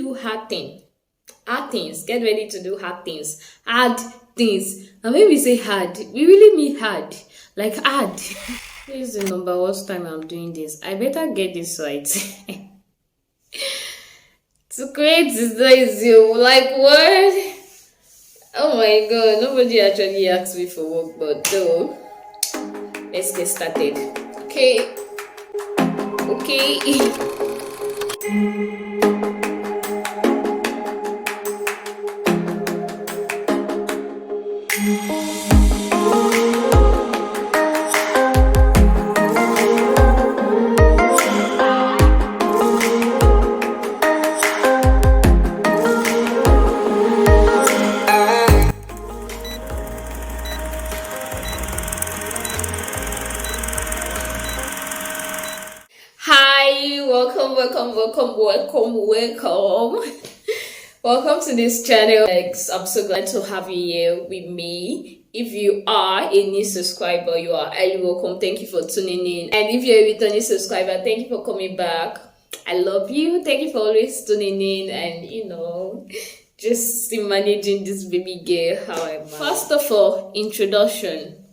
do hard things. Hard things. Get ready to do hard things. Hard things. And when we say hard, we really mean hard. Like hard. This is the number one time I'm doing this. I better get this right. To create is not easy. Like what? Oh my god, nobody actually asked me for work, but though. Let's get started. Okay. Hi, welcome. Welcome to this channel. I'm so glad to have you here with me. If you are a new subscriber, you are highly welcome. Thank you for tuning in. And if you're a returning subscriber, thank you for coming back. I love you. Thank you for always tuning in and just managing this baby girl how I am. First of all, introduction.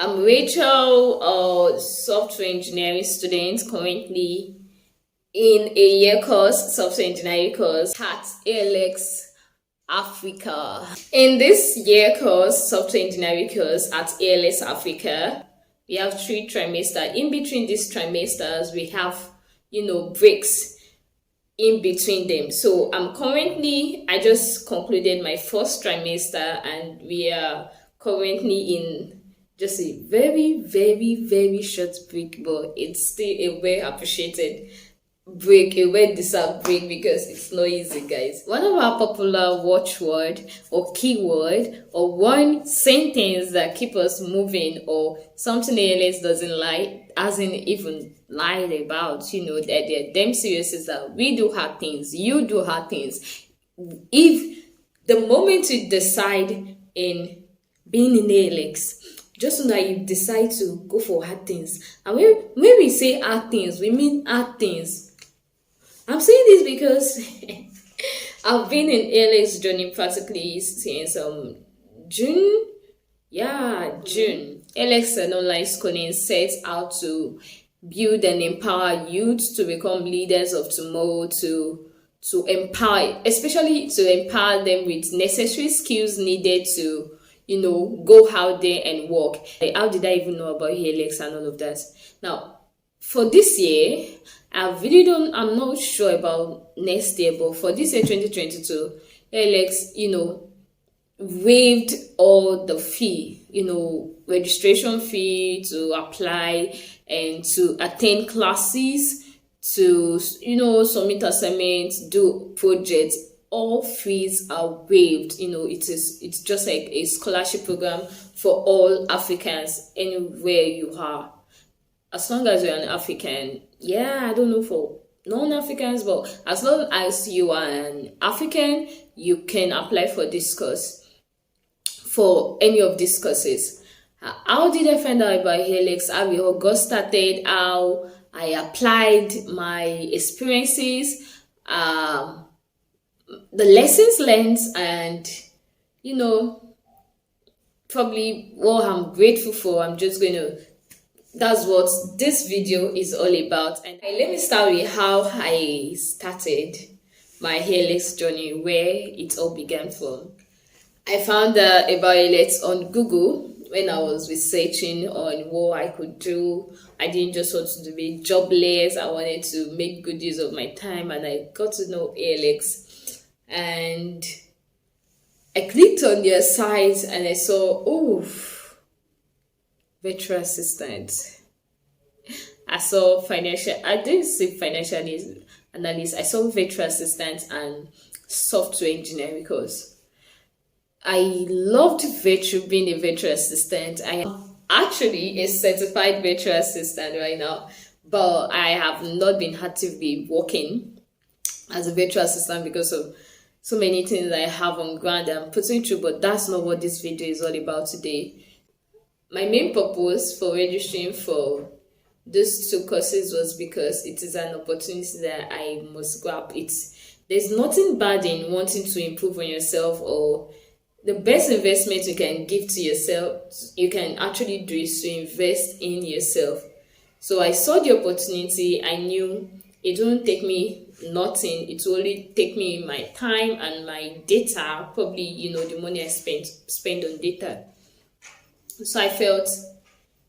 I'm Rachel, a software engineering student currently in a year course, software engineering course at ALX Africa. In this year course, software engineering course at ALX Africa, we have 3 trimesters. In between these trimesters, we have, breaks in between them. So I just concluded my first trimester and we are currently in just a very, very, very short break, but it's still a well appreciated break, a well deserved break because it's not easy, guys. One of our popular watchword or keyword or one sentence that keep us moving or something ALS doesn't like, hasn't even lied about, that they're damn serious is that we do hard things, you do hard things. If the moment you decide in being in ALX, just so that you decide to go for hard things. And when we say hard things, we mean hard things. I'm saying this because I've been in ALX journey practically since June. Yeah, June. ALX and online schooling sets out to build and empower youth to become leaders of tomorrow, to empower, especially to empower them with necessary skills needed to go out there and work. How did I even know about ALX and all of that? Now, for this year, I'm not sure about next year, but for this year, 2022, ALX, waived all the fee, registration fee to apply and to attend classes, to, submit assignments, do projects. All fees are waived. It's just like a scholarship program for all Africans anywhere you are, as long as you're an African. I don't know for non-Africans, but as long as you are an African, you can apply for this course, for any of these courses. How did I find out about ALX? How we all got started, how I applied, my experiences, the lessons learned, and probably what I'm grateful for. That's what this video is all about. And let me start with how I started my ALX journey, where it all began from. I found about ALX on Google when I was researching on what I could do. I didn't just want to be jobless. I wanted to make good use of my time, and I got to know ALX. And I clicked on their site and I saw, virtual assistant. I saw I didn't see financial analyst. I saw virtual assistant and software engineering course. I loved being a virtual assistant. I am actually a certified virtual assistant right now, but I have not been actively working as a virtual assistant because of so many things I have on ground I'm putting through, but that's not what this video is all about today. My main purpose for registering for these 2 courses was because it is an opportunity that I must grab. It's There's nothing bad in wanting to improve on yourself, or the best investment you can give to yourself, you can actually do, is to invest in yourself. So I saw the opportunity. I knew it wouldn't take me nothing. It will only take me my time and my data, probably, the money I spend on data. So I felt,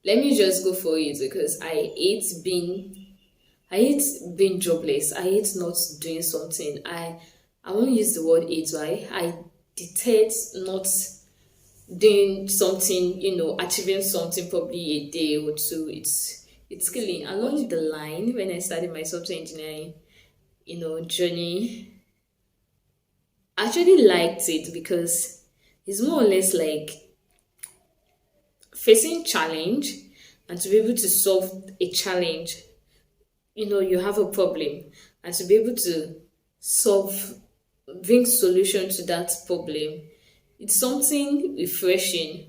let me just go for it, because I hate being jobless. I hate not doing something. I won't use the word hate, right? I detest not doing something, achieving something probably a day or two. It's killing. Along the line, when I started my software engineering, journey, I actually liked it, because it's more or less like facing challenge, and to be able to solve a challenge. You have a problem, and to be able to bring solution to that problem, it's something refreshing.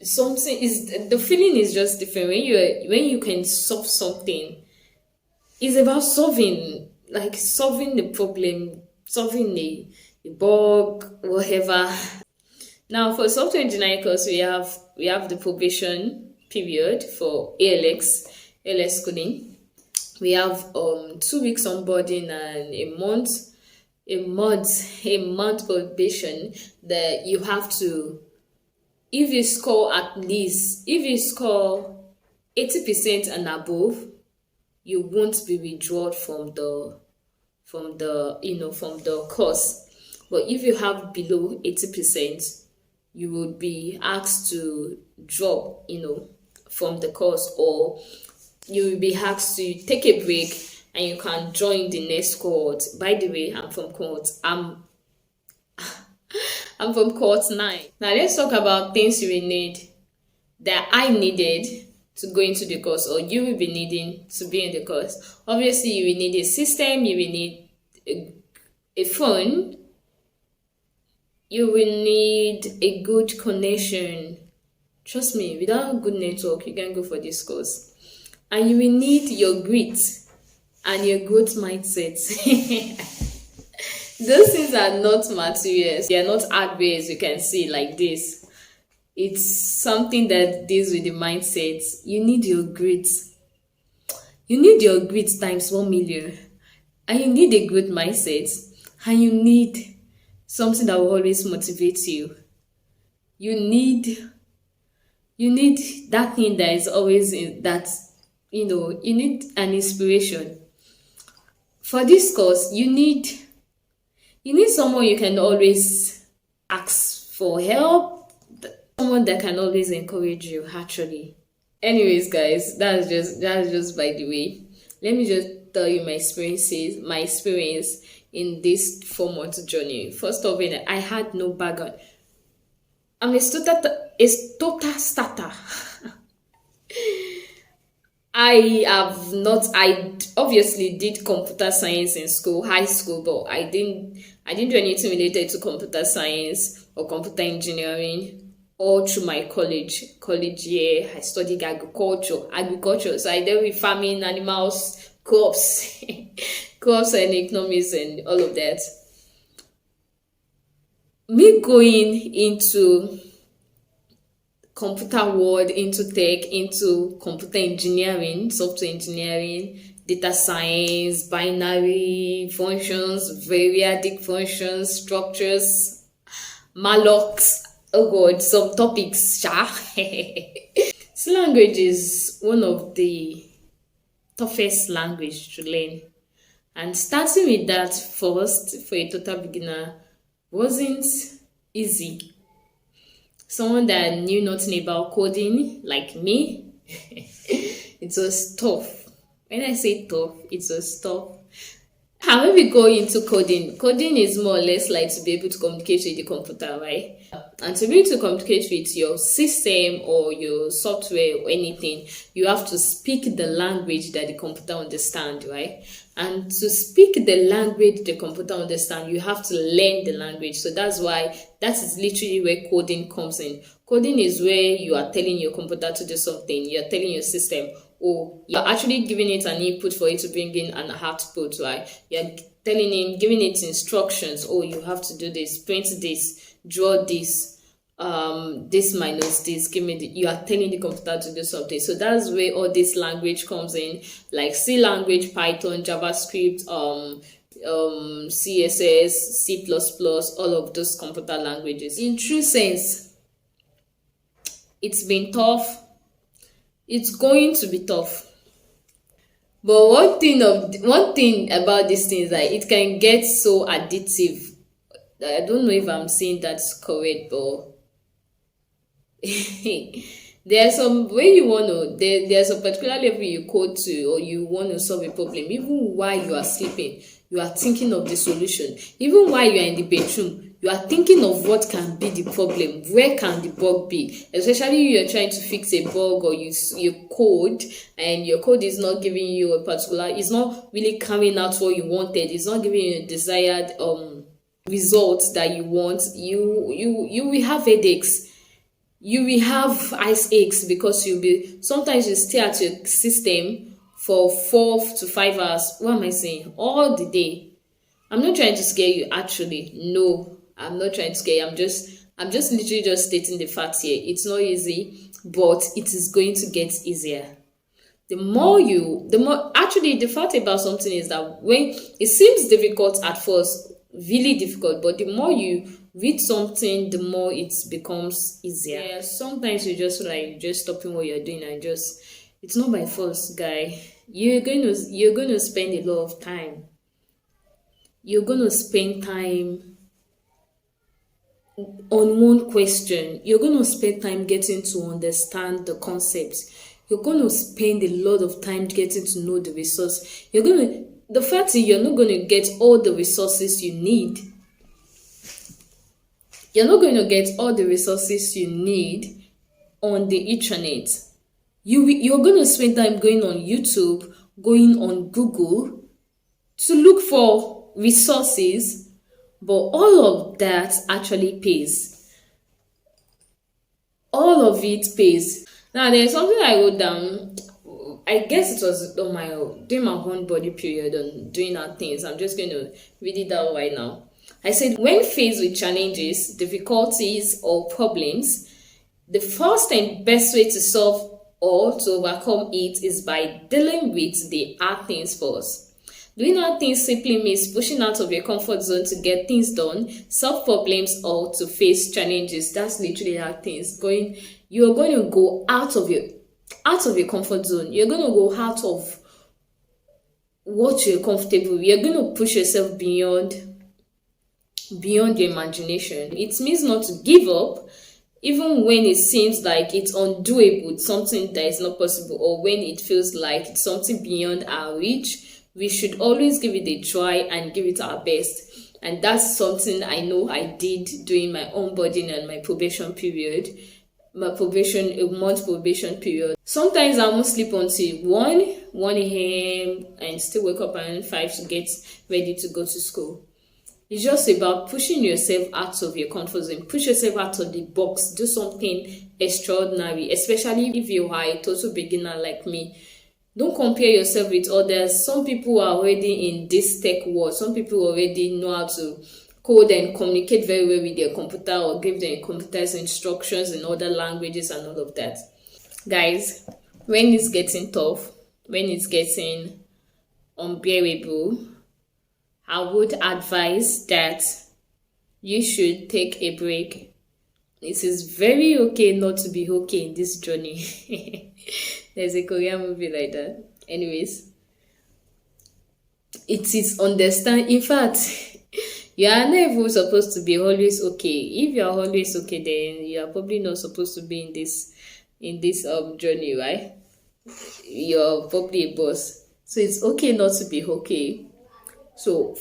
Something is, the feeling is just different when you can solve something. It's about solving the problem, solving a bug, whatever. Now, for software engineering course, we have the probation period for ALX coding. We have 2 weeks onboarding and a month probation, that you have to, if you score 80% and above, you won't be withdrawn from the course. But if you have below 80%, you would be asked to drop from the course, or you will be asked to take a break, and you can join the next cohort. By the way, I'm from cohort 9. Now let's talk about things you will need, that I needed to go into the course, or you will be needing to be in the course. Obviously, you will need a system, you will need a phone, you will need a good connection. Trust me, without a good network, you can't go for this course. And you will need your grit and your growth mindset. Those things are not materials. They are not hardware, as you can see, like this. It's something that deals with the mindset. You need your grit. You need your grit times 1 million. And you need a good mindset. And you need something that will always motivate you. You need that thing that is always in that, you need an inspiration. For this course, you need someone you can always ask for help, someone that can always encourage you, actually. Anyways, guys, that's just by the way. Let me just tell you my experience in this 4-month journey. First of all, I had no background. I'm a total starter. I obviously did computer science in high school, but I didn't do anything related to computer science or computer engineering all through my college year. I studied agriculture. So I dealt with farming, animals, crops, and economics and all of that. Me going into computer world, into tech, into computer engineering, software engineering, data science, binary functions, variadic functions, structures, mallocs. Oh god, some topics. This language is one of the toughest language to learn, and starting with that first for a total beginner wasn't easy. Someone that knew nothing about coding like me, it was tough. When I say tough, it was tough. And when we go into coding is more or less like to be able to communicate with the computer, right? And to be able to communicate with your system or your software or anything, you have to speak the language that the computer understands, right? And to speak the language the computer understands, you have to learn the language. So that is literally where coding comes in. Coding is where you are telling your computer to do something. You're telling your system, or you're actually giving it an input for it to bring in an output, right? You're telling him, giving it instructions. Oh, you have to do this, print this, draw this, this minus this, give me you are telling the computer to do something. So that's where all this language comes in, like C language, Python, JavaScript, CSS, C++, all of those computer languages. In true sense, it's been tough. It's going to be tough. But one thing about this thing is that it can get so addictive. I don't know if I'm saying that's correct, but there's some way you want to there's a particular level you code to, or you want to solve a problem. Even while you are sleeping, you are thinking of the solution. Even while you are in the bedroom, you are thinking of what can be the problem, where can the bug be. Especially you're trying to fix a bug, or you code and your code is not giving you a particular, it's not really carrying out what you wanted, it's not giving you a desired results that you want. You will have headaches, you will have ice aches, because sometimes you stay at your system for 4 to 5 hours. What am I saying? All the day. I'm not trying to scare you, actually. No, I'm not trying to scare you. I'm just literally just stating the facts here. It's not easy, but it is going to get easier. Actually, the fact about something is that when it seems difficult at first, really difficult, but the more you read something, the more it becomes easier. Yeah, sometimes you just stopping what you're doing and it's not by force, guy. You're going to spend a lot of time. You're going to spend time on one question. You're going to spend time getting to understand the concepts. You're going to spend a lot of time getting to know the resource. The fact is, you're not going to get all the resources you need. You're not going to get all the resources you need on the internet. You're going to spend time going on YouTube, going on Google to look for resources, but all of that actually pays. All of it pays. Now, there's something I wrote down. I guess it was during my own body period on doing our things. I'm just going to read it out right now. I said, when faced with challenges, difficulties, or problems, the first and best way to solve or to overcome it is by dealing with the hard things first. Doing hard things simply means pushing out of your comfort zone to get things done, solve problems, or to face challenges. That's literally hard things. You're going to go out of your comfort zone. You're going to go out of what you're comfortable with. You're going to push yourself beyond your imagination. It means not to give up, even when it seems like it's undoable, something that is not possible, or when it feels like it's something beyond our reach. We should always give it a try and give it our best. And that's something I know I did during my onboarding and my probation period. A month probation period. Sometimes I won't sleep until 1 a.m. and still wake up around 5 to get ready to go to school. It's just about pushing yourself out of your comfort zone. Push yourself out of the box. Do something extraordinary, especially if you are a total beginner like me. Don't compare yourself with others. Some people are already in this tech world. Some people already know how to code and communicate very well with their computer, or give their computers instructions in other languages and all of that. Guys, when it's getting tough, when it's getting unbearable, I would advise that you should take a break. It is very okay not to be okay in this journey. There's a Korean movie like that. Anyways, it is In fact, you are never supposed to be always okay. If you are always okay, then you are probably not supposed to be in this journey, right? You're probably a boss. So it's okay not to be okay. So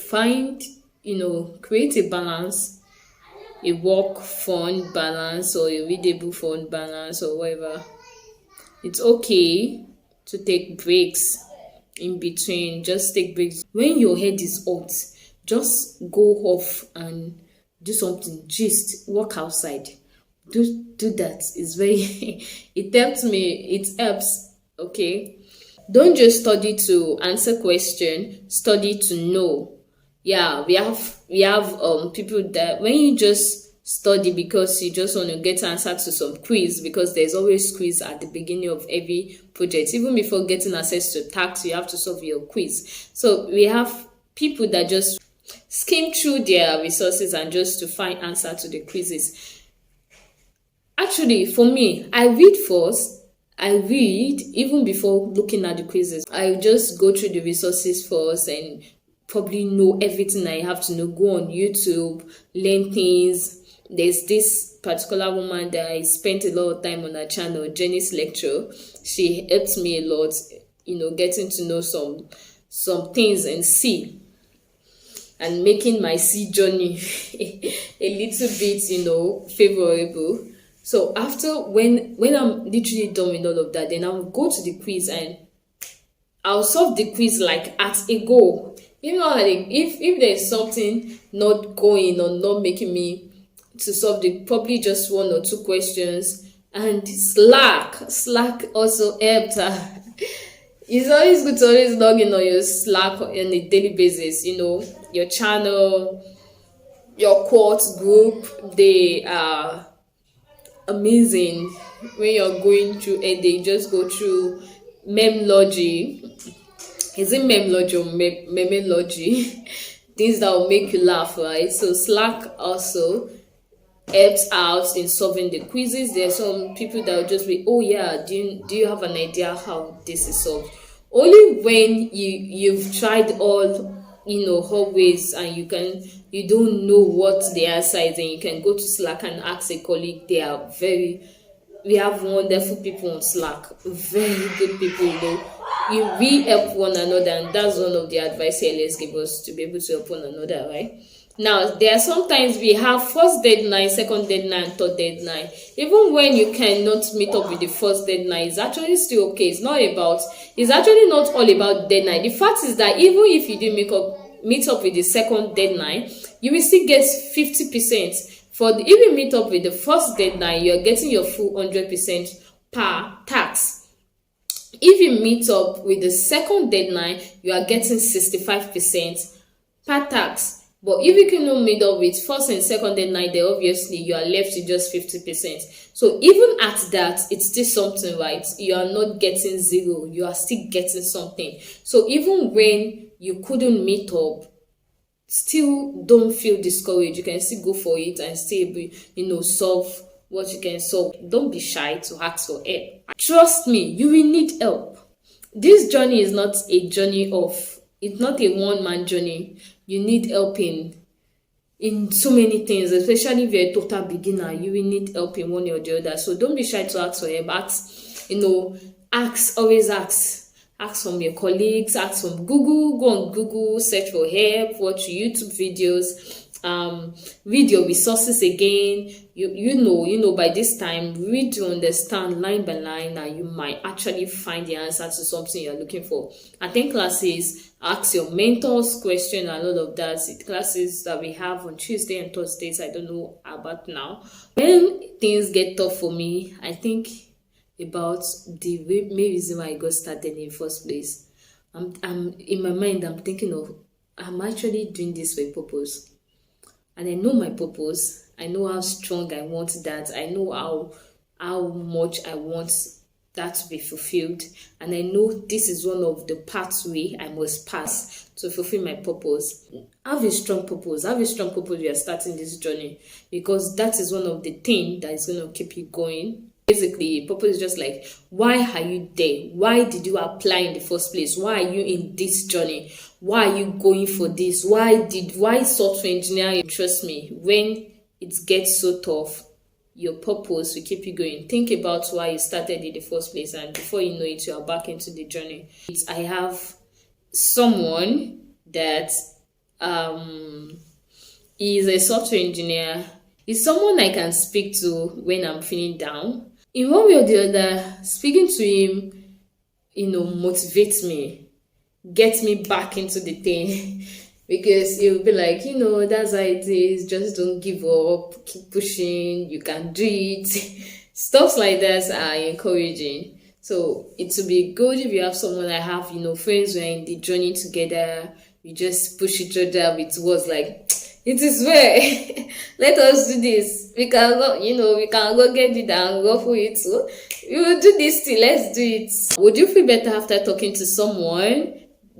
create a balance, a work fun balance, or a readable fun balance, or whatever. It's okay to take breaks in between. Just take breaks. When your head is hot, just go off and do something. Just walk outside. Do that. It's very it helps me. It helps. Okay. Don't just study to answer question, study to know. yeah, we have people that when you just study because you just want to get answer to some quiz, because there's always quiz at the beginning of every project. Even before getting access to tax, you have to solve your quiz. So we have people that just skim through their resources and just to find answer to the quizzes. Actually, for me, I read first. I read even before looking at the quizzes. I just go through the resources first and probably know everything I have to know. Go on YouTube, learn things. There's this particular woman that I spent a lot of time on her channel, Jenny's lecture. She helped me a lot, getting to know some things and see, and making my C journey a little bit, favorable. So after when I'm literally done with all of that, then I'll go to the quiz and I'll solve the quiz like at a go. Like if there's something not going or not making me to solve probably just one or two questions. And Slack also helped her. It's always good to always log in on your Slack on a daily basis. Your channel, your quartz group, they are amazing. When you're going through and they just go through memology. Is it memology or memology? Things that will make you laugh, right? So Slack also helps out in solving the quizzes. There are some people that will just be, oh yeah, do you have an idea how this is solved? Only when you've tried all ways and you don't know what the answer is, and you can go to Slack and ask a colleague. We have wonderful people on Slack, very good people. We help one another, and that's one of the advice ALX gave us, to be able to help one another, right? Now, there are sometimes we have first deadline, second deadline, and third deadline. Even when you cannot meet up with the first deadline, it's actually still okay. It's actually not all about deadline. The fact is that even if you didn't meet up with the second deadline, you will still get 50%. If you meet up with the first deadline, you're getting your full 100% per tax. If you meet up with the second deadline, you are getting 65% per tax. But if you cannot meet up with first and second deadline, then obviously you are left with just 50%. So even at that, it's still something, right? You are not getting zero. You are still getting something. So even when you couldn't meet up, still don't feel discouraged. You can still go for it and still solve what you can solve. Don't be shy to ask for help. Trust me, you will need help. This journey is not a journey it's not a one-man journey. You need help in so many things, especially if you're a total beginner. You will need help in one or the other. So don't be shy to ask for help. Always ask. Ask from your colleagues, ask from Google. Go on Google, search for help, watch YouTube videos, read your resources again. By this time, read to understand line by line, and you might actually find the answer to something you're looking for. Attend classes, ask your mentors question, and all of that. Classes that we have on Tuesday and Thursdays, I don't know about now. When things get tough for me, I think about the main reason why I got started in the first place. I'm in my mind, I'm thinking of, I'm actually doing this for a purpose. And I know my purpose. I know how strong I want that. I know how much I want that to be fulfilled. And I know this is one of the pathway I must pass to fulfill my purpose. Have a strong purpose. Have a strong purpose. You are starting this journey, because that is one of the things that is going to keep you going. Basically, purpose is just like, why are you there? Why did you apply in the first place? Why are you in this journey? Why are you going for this? Why software engineering? Trust me, when it gets so tough, your purpose will keep you going. Think about why you started in the first place, and before you know it, you are back into the journey. I have someone that is a software engineer. He's someone I can speak to when I'm feeling down. In one way or the other, speaking to him, motivates me, gets me back into the thing. Because he'll be like, that's how it is, just don't give up, keep pushing, you can do it. Stuff like that are encouraging. So it will be good if you have someone I have, friends who are in the journey together. we just push each other with words like, it is well. Let us do this. We can go, we can go get it and go for it. So we will do this thing. Let's do it. Would you feel better after talking to someone?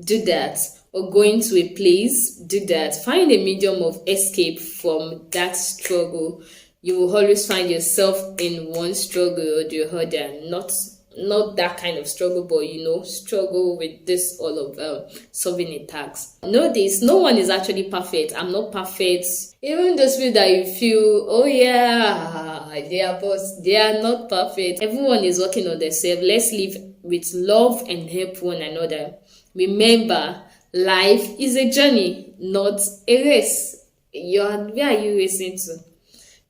Do that. Or going to a place? Do that. Find a medium of escape from that struggle. You will always find yourself in one struggle or the other, not that kind of struggle, but struggle with this all of solving a task. Know this, no one is actually perfect. I'm not perfect. Even those people that you feel, oh yeah, they are not perfect. Everyone is working on themselves. Let's live with love and help one another. Remember, life is a journey, not a race. Where are you racing to?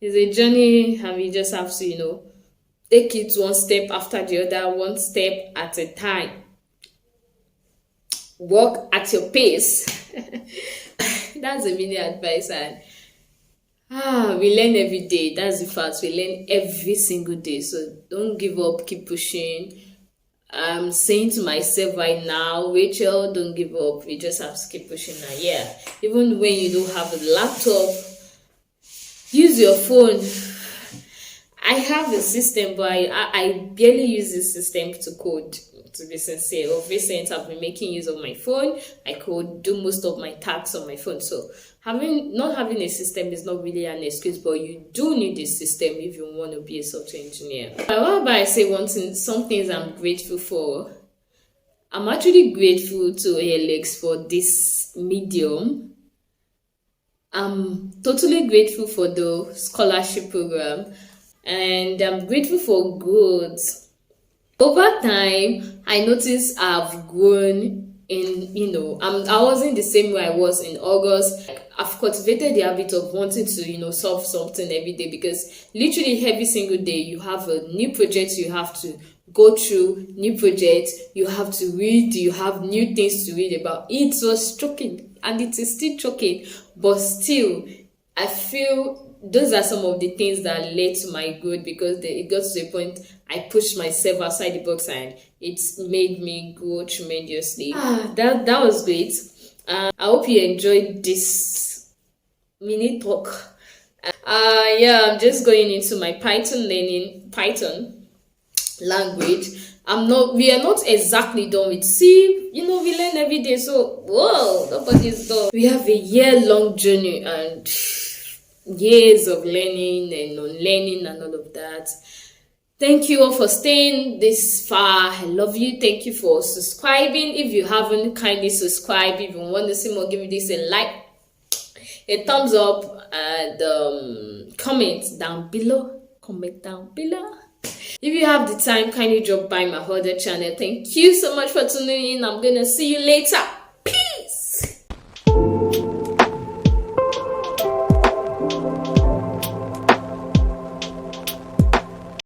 It's a journey, and we just have to, take it one step after the other, one step at a time. Walk at your pace. That's a mini advice, and we learn every day. That's the fact. We learn every single day. So don't give up. Keep pushing. I'm saying to myself right now, Rachel, don't give up. We just have to keep pushing now. Yeah. Even when you don't have a laptop, use your phone. I have a system, but I barely use this system to code, to be sincere. Of recent, I've been making use of my phone. I could do most of my tasks on my phone. So not having a system is not really an excuse, but you do need a system if you want to be a software engineer. However, I say some things I'm grateful for. I'm actually grateful to ALX for this medium. I'm totally grateful for the scholarship program. And I'm grateful for growth. Over time, I noticed I've grown I wasn't the same way I was in August. I've cultivated the habit of wanting to, solve something every day, because literally every single day you have a new project you have to go through, new project you have to read, you have new things to read about. It was choking, and it is still choking, but still, I feel those are some of the things that led to my growth, because it got to the point I pushed myself outside the box and it's made me grow tremendously. That was great. I hope you enjoyed this mini talk. I'm just going into my Python language. We are not exactly done with C. We learn every day, so nobody's done. We have a year-long journey and years of learning and unlearning and all of that. Thank you all for staying this far. I love you. Thank you for subscribing. If you haven't, kindly subscribe. If you want to see more, give me this a like, a thumbs up, and comment down below. If you have the time, kindly drop by my other channel. Thank you so much for tuning in. I'm gonna see you later. Peace.